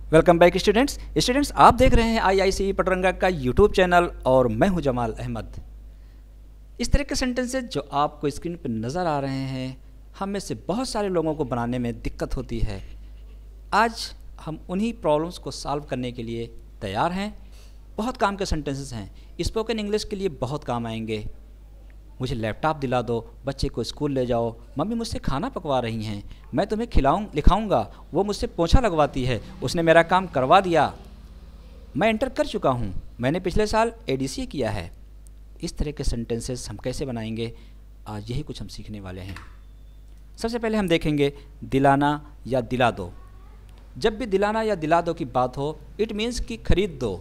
Welcome back students आप देख रहे हैं IIC पटरंगा का यूट्यूब चैनल और मैं हूं जमाल अहमद। इस तरह के सेंटेंसेस जो आपको स्क्रीन पर नज़र आ रहे हैं, हम में से बहुत सारे लोगों को बनाने में दिक्कत होती है। आज हम उन्हीं प्रॉब्लम्स को सॉल्व करने के लिए तैयार हैं। बहुत काम के सेंटेंसेस हैं, स्पोकन इंग्लिश के लिए बहुत काम आएंगे। मुझे लैपटॉप दिला दो, बच्चे को स्कूल ले जाओ, मम्मी मुझसे खाना पकवा रही हैं, मैं तुम्हें लिखाऊंगा, वो मुझसे पोंछा लगवाती है, उसने मेरा काम करवा दिया, मैं इंटर कर चुका हूँ, मैंने पिछले साल ADCA किया है। इस तरह के सेंटेंसेस हम कैसे बनाएंगे, आज यही कुछ हम सीखने वाले हैं। सबसे पहले हम देखेंगे दिलाना या दिला दो। जब भी दिलाना या दिला दो की बात हो, इट मीन्स कि खरीद दो,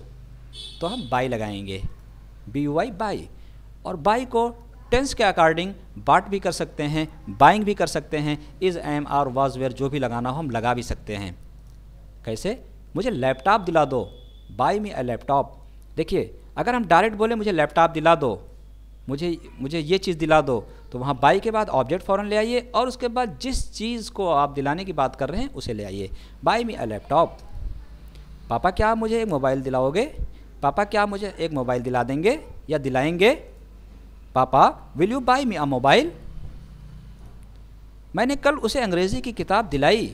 तो हम बाई लगाएंगे, BUY बाई। और बाई को टेंस के अकॉर्डिंग बाट भी कर सकते हैं, बाइंग भी कर सकते हैं, is, am, are, was, were जो भी लगाना हो हम लगा भी सकते हैं। कैसे? मुझे लैपटॉप दिला दो, बाई मी अ लैपटॉप। देखिए, अगर हम डायरेक्ट बोले मुझे लैपटॉप दिला दो, मुझे ये चीज़ दिला दो, तो वहाँ बाई के बाद ऑब्जेक्ट फ़ौरन ले आइए और उसके बाद जिस चीज़ को आप दिलाने की बात कर रहे हैं उसे ले आइए। By me a laptop. पापा क्या आप मुझे एक मोबाइल दिलाओगे? पापा क्या मुझे एक मोबाइल दिला देंगे या दिलाएंगे? पापा will you by me a mobile? मैंने कल उसे अंग्रेज़ी की किताब दिलाई,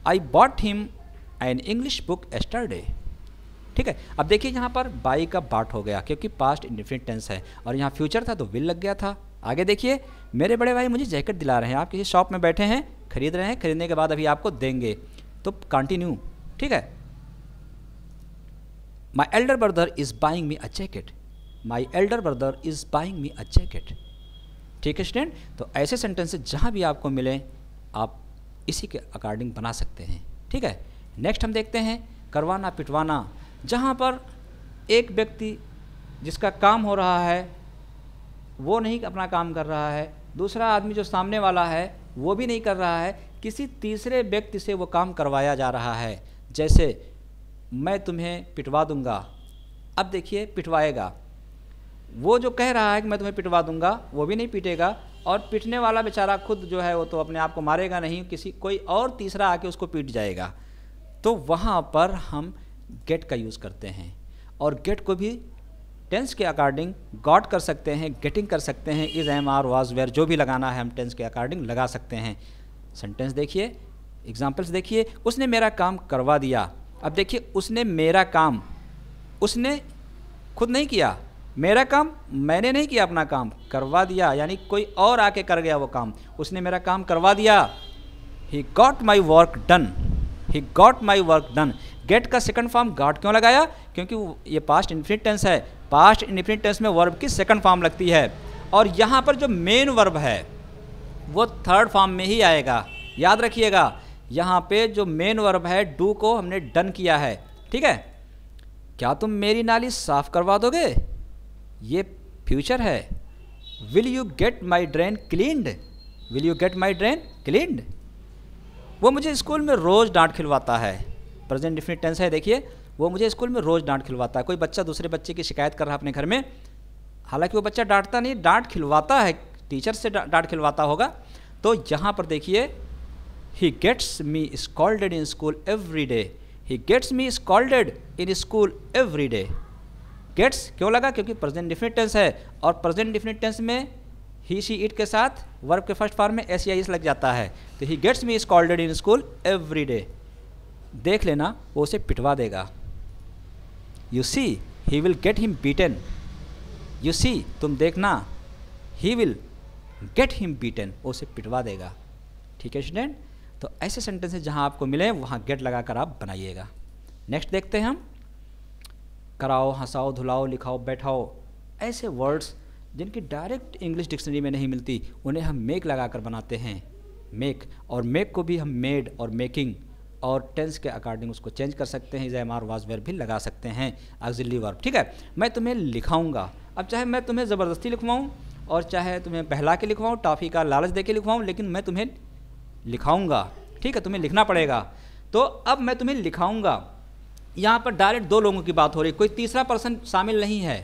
I bought him an English book yesterday. ठीक है, अब देखिए यहाँ पर बाई का बाट हो गया क्योंकि पास्ट इंडेफिनिट टेंस है और यहाँ फ्यूचर था तो विल लग गया था। आगे देखिए, मेरे बड़े भाई मुझे जैकेट दिला रहे हैं, आप किसी शॉप में बैठे हैं, खरीद रहे हैं, खरीदने के बाद अभी आपको देंगे, तो कंटिन्यू। ठीक है, my elder brother is buying me a jacket, my elder brother is buying me a jacket. ठीक है स्टूडेंट, तो ऐसे सेंटेंसेस जहाँ भी आपको मिलें आप इसी के अकॉर्डिंग बना सकते हैं। ठीक है, नेक्स्ट हम देखते हैं करवाना पिटवाना। जहाँ पर एक व्यक्ति जिसका काम हो रहा है वो नहीं अपना काम कर रहा है, दूसरा आदमी जो सामने वाला है वो भी नहीं कर रहा है, किसी तीसरे व्यक्ति से वो काम करवाया जा रहा है। जैसे मैं तुम्हें पिटवा दूंगा, अब देखिए पिटवाएगा, वो जो कह रहा है कि मैं तुम्हें पिटवा दूंगा वो भी नहीं पीटेगा और पिटने वाला बेचारा खुद जो है वो तो अपने आप को मारेगा नहीं, कोई और तीसरा आके उसको पीट जाएगा। तो वहाँ पर हम गेट का यूज़ करते हैं और गेट को भी टेंस के अकॉर्डिंग गॉट कर सकते हैं, गेटिंग कर सकते हैं, is, am, are, was, were जो भी लगाना है हम टेंस के अकॉर्डिंग लगा सकते हैं। सेंटेंस देखिए, एग्जाम्पल्स देखिए। उसने मेरा काम करवा दिया। अब देखिए, उसने मेरा काम, उसने खुद नहीं किया, मेरा काम मैंने नहीं किया, अपना काम करवा दिया, यानी कोई और आके कर गया वो काम। उसने मेरा काम करवा दिया, he got my work done, he got my work done. Get का सेकंड फॉर्म गॉट क्यों लगाया? क्योंकि ये पास्ट इन्फिनिट टेंस है, पास्ट इन्फिनिट टेंस में वर्ब की सेकंड फॉर्म लगती है और यहाँ पर जो मेन वर्ब है वो थर्ड फॉर्म में ही आएगा। याद रखिएगा, यहाँ पे जो मेन वर्ब है डू को हमने डन किया है। ठीक है, क्या तुम मेरी नाली साफ करवा दोगे? ये फ्यूचर है। Will you get my drain cleaned? Will you get my drain cleaned? वो मुझे स्कूल में रोज़ डांट खिलवाता है, प्रेजेंट डिफिनिट टेंस है। देखिए, वो मुझे स्कूल में रोज़ डांट खिलवाता है। कोई बच्चा दूसरे बच्चे की शिकायत कर रहा है अपने घर में, हालांकि वो बच्चा डांटता नहीं, डांट खिलवाता है, टीचर से डांट खिलवाता होगा। तो यहाँ पर देखिए, he gets me scolded in school every day, he gets me scolded in school every day. Gets क्यों लगा? क्योंकि प्रेजेंट डिफिनिट टेंस है और प्रेजेंट डिफिनिट टेंस में ही, शी, इट के साथ वर्ब के फर्स्ट फॉर्म में एस या इस लग जाता है। तो he gets me scolded in school every day. देख लेना, वो उसे पिटवा देगा। You see he will get him beaten. You see, तुम देखना, he will get him beaten, वो उसे पिटवा देगा। ठीक है स्टूडेंट, तो ऐसे सेंटेंसेस जहाँ आपको मिले वहाँ गेट लगाकर आप बनाइएगा। नेक्स्ट देखते हैं हम कराओ, हंसाओ, धुलाओ, लिखाओ, बैठाओ। ऐसे वर्ड्स जिनकी डायरेक्ट इंग्लिश डिक्शनरी में नहीं मिलती उन्हें हम मेक लगाकर बनाते हैं। मेक, और मेक को भी हम मेड और मेकिंग और टेंस के अकॉर्डिंग उसको चेंज कर सकते हैं, is, am, are, was, were भी लगा सकते हैं, ऑक्सिलरी वर्ब। ठीक है, मैं तुम्हें लिखाऊंगा। अब चाहे मैं तुम्हें ज़बरदस्ती लिखवाऊँ और चाहे तुम्हें बहला के लिखवाऊँ, टॉफ़ी का लालच दे के लिखवाऊँ, लेकिन मैं तुम्हें लिखाऊंगा। ठीक है, तुम्हें लिखना पड़ेगा। तो अब मैं तुम्हें लिखाऊंगा, यहाँ पर डायरेक्ट दो लोगों की बात हो रही, कोई तीसरा पर्सन शामिल नहीं है,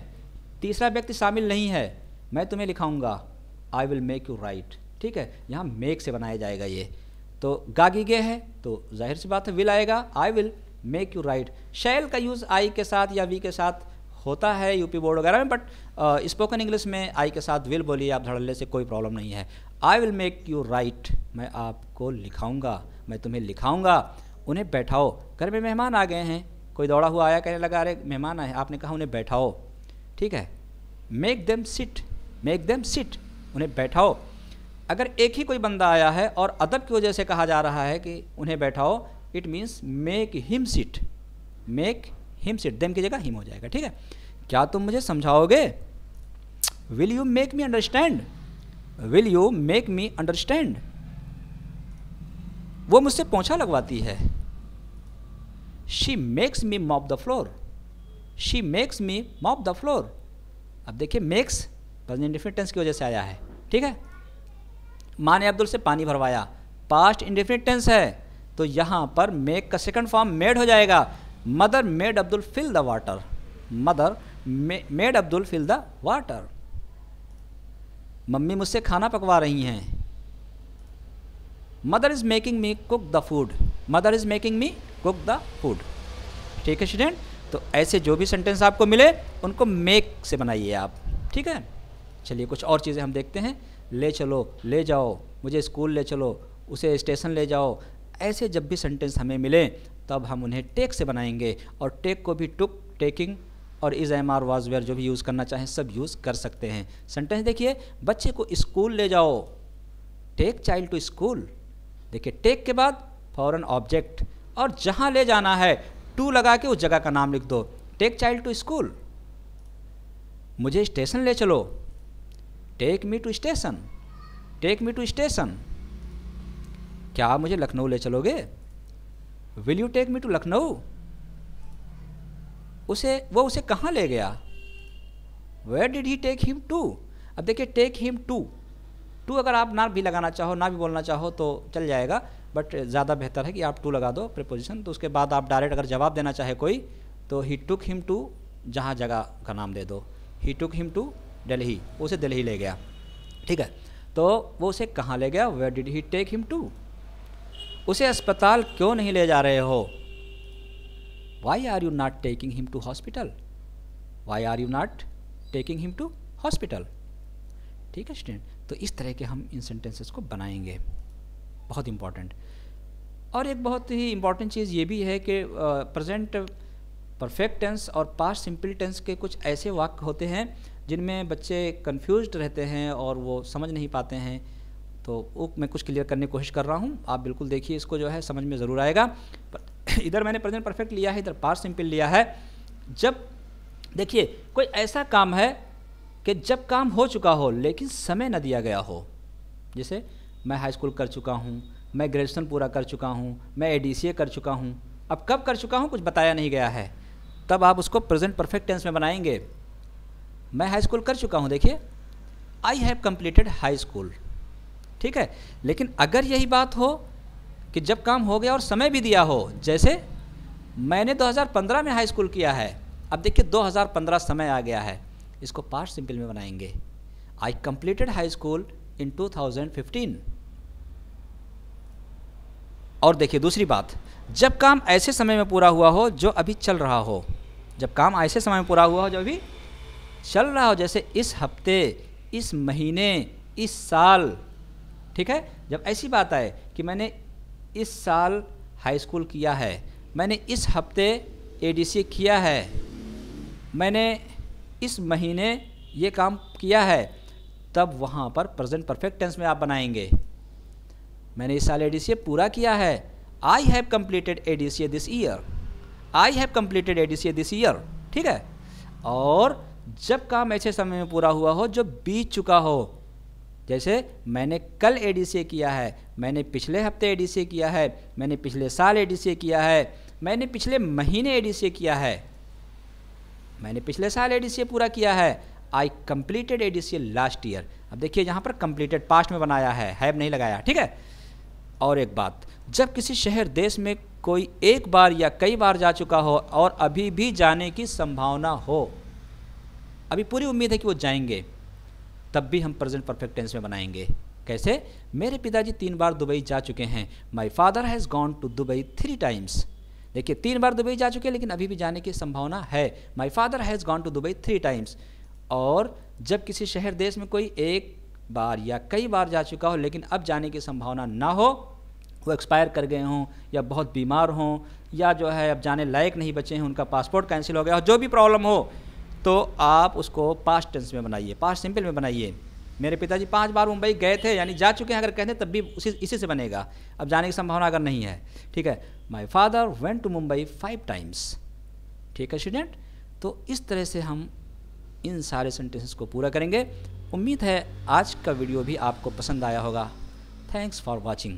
तीसरा व्यक्ति शामिल नहीं है। मैं तुम्हें लिखाऊंगा, I will make you write. ठीक है, यहाँ मेक से बनाया जाएगा ये। तो गागी गे है तो जाहिर सी बात है विल आएगा, I will make you write. Shall का यूज़ आई के साथ या वी के साथ होता है यूपी बोर्ड वगैरह में, बट स्पोकन इंग्लिश में आई के साथ विल बोलिए आप धड़ल्ले से, कोई प्रॉब्लम नहीं है। आई विल मेक यू राइट, मैं आपको लिखाऊंगा, मैं तुम्हें लिखाऊंगा। उन्हें बैठाओ, घर में मेहमान आ गए हैं, कोई दौड़ा हुआ आया कहने लगा अरे मेहमान आए, आपने कहा उन्हें बैठाओ, ठीक है। Make them sit, make them sit, उन्हें बैठाओ। अगर एक ही कोई बंदा आया है और अदब की वजह से कहा जा रहा है कि उन्हें बैठाओ, it means make him sit, make him sit, them की जगह हिम हो जाएगा, ठीक है। क्या तुम मुझे समझाओगे? Will you make me understand, will you make me understand. वो मुझसे पोंछा लगवाती है। She makes me mop the floor, she makes me mop the floor. अब देखिए मेक्स प्रेजेंट इंडेफिनिट टेंस की वजह से आया है, ठीक है। माँ ने अब्दुल से पानी भरवाया, पास्ट इंडेफिनिट टेंस है, तो यहाँ पर मेक का सेकंड फॉर्म मेड हो जाएगा। Mother made Abdul fill the water, mother made Abdul fill the water. Mummy मुझसे खाना पकवा रही हैं। Mother is making me cook the food, mother is making me cook the food, ठीक है स्टूडेंट। तो ऐसे जो भी सेंटेंस आपको मिले उनको मेक से बनाइए आप, ठीक है। चलिए कुछ और चीज़ें हम देखते हैं। ले चलो, ले जाओ, मुझे स्कूल ले चलो, उसे स्टेशन ले जाओ। ऐसे जब भी सेंटेंस हमें मिले तब हम उन्हें टेक से बनाएंगे, और टेक को भी टुक, टेकिंग और is, am, are, was, were जो भी यूज़ करना चाहें सब यूज़ कर सकते हैं। सेंटेंस देखिए, बच्चे को स्कूल ले जाओ, टेक चाइल्ड टू स्कूल। देखिए टेक के बाद फॉरन ऑब्जेक्ट, और जहाँ ले जाना है टू लगा के उस जगह का नाम लिख दो, टेक चाइल्ड टू स्कूल। मुझे स्टेशन ले चलो, take me to station, take me to station. क्या आप मुझे लखनऊ ले चलोगे? Will you take me to Lucknow. वो उसे कहाँ ले गया? Where did he take him to. अब देखिए टेक हिम टू, टू अगर आप ना भी लगाना चाहो, ना भी बोलना चाहो तो चल जाएगा, बट ज़्यादा बेहतर है कि आप टू लगा दो प्रीपोजिशन। तो उसके बाद आप डायरेक्ट अगर जवाब देना चाहे कोई तो ही टुक हिम टू, जहाँ जगह का नाम दे दो। ही टुक हिम टू दिल्ली, उसे दिल्ली ले गया, ठीक है। तो वो उसे कहाँ ले गया? Where did he take him to. उसे अस्पताल क्यों नहीं ले जा रहे हो? Why are you not taking him to hospital, why are you not taking him to hospital, ठीक है स्टूडेंट। तो इस तरह के हम इन सेंटेंसेस को बनाएंगे, बहुत इंपॉर्टेंट। और एक बहुत ही इंपॉर्टेंट चीज़ ये भी है कि प्रेजेंट परफेक्ट टेंस और पास्ट सिंपल टेंस के कुछ ऐसे वाक्य होते हैं जिनमें बच्चे कंफ्यूज्ड रहते हैं और वो समझ नहीं पाते हैं। तो वो मैं कुछ क्लियर करने की कोशिश कर रहा हूँ, आप बिल्कुल देखिए, इसको जो है समझ में ज़रूर आएगा। इधर मैंने प्रेजेंट परफेक्ट लिया है, इधर पास्ट सिंपल लिया है। जब देखिए कोई ऐसा काम है कि जब काम हो चुका हो लेकिन समय न दिया गया हो, जैसे मैं हाई स्कूल कर चुका हूँ, मैं ग्रेजुएशन पूरा कर चुका हूँ, मैं ADCA कर चुका हूँ, अब कब कर चुका हूँ कुछ बताया नहीं गया है, तब आप उसको प्रेजेंट परफेक्ट टेंस में बनाएंगे। मैं हाई स्कूल कर चुका हूँ, देखिए I have completed high school, ठीक है। लेकिन अगर यही बात हो कि जब काम हो गया और समय भी दिया हो, जैसे मैंने 2015 में हाई स्कूल किया है, अब देखिए 2015 समय आ गया है, इसको पास्ट सिंपल में बनाएंगे। आई कंप्लीटेड हाई स्कूल इन 2015। और देखिए दूसरी बात, जब काम ऐसे समय में पूरा हुआ हो जो अभी चल रहा हो, जब काम ऐसे समय में पूरा हुआ हो जो अभी चल रहा हो, जैसे इस हफ्ते, इस महीने, इस साल, ठीक है। जब ऐसी बात आए कि मैंने इस साल हाई स्कूल किया है, मैंने इस हफ्ते ADCA किया है, मैंने इस महीने ये काम किया है, तब वहाँ पर प्रेजेंट परफेक्ट टेंस में आप बनाएंगे। मैंने इस साल ADCA पूरा किया है, I have completed ADCA this year, I have completed ADCA this year, ठीक है। और जब काम ऐसे समय में पूरा हुआ हो जो बीत चुका हो, जैसे मैंने कल ADCA किया है, मैंने पिछले हफ्ते ADCA किया है, मैंने पिछले साल ADCA किया है, मैंने पिछले महीने ADCA किया है, मैंने पिछले साल ADCA पूरा किया है, I completed ADCA last year. अब देखिए यहाँ पर कंप्लीटेड पास्ट में बनाया है, हैव नहीं लगाया, ठीक है। और एक बात, जब किसी शहर देश में कोई एक बार या कई बार जा चुका हो और अभी भी जाने की संभावना हो, अभी पूरी उम्मीद है कि वो जाएंगे, तब भी हम प्रेजेंट परफेक्ट टेंस में बनाएंगे। कैसे? मेरे पिताजी 3 बार दुबई जा चुके हैं, my father has gone to Dubai 3 times. देखिए 3 बार दुबई जा चुके हैं, लेकिन अभी भी जाने की संभावना है। My father has gone to Dubai 3 times. और जब किसी शहर देश में कोई एक बार या कई बार जा चुका हो लेकिन अब जाने की संभावना ना हो, वो एक्सपायर कर गए हों या बहुत बीमार हों या जो है अब जाने लायक नहीं बचे हैं, उनका पासपोर्ट कैंसिल हो गया हो, जो भी प्रॉब्लम हो, तो आप उसको पास्ट टेंस में बनाइए, पास्ट सिंपल में बनाइए। मेरे पिताजी 5 बार मुंबई गए थे, यानी जा चुके हैं अगर कहते तब भी इसी से बनेगा, अब जाने की संभावना अगर नहीं है। ठीक है, my father went to Mumbai 5 times. ठीक है स्टूडेंट, तो इस तरह से हम इन सारे सेंटेंसेस को पूरा करेंगे। उम्मीद है आज का वीडियो भी आपको पसंद आया होगा। Thanks for watching.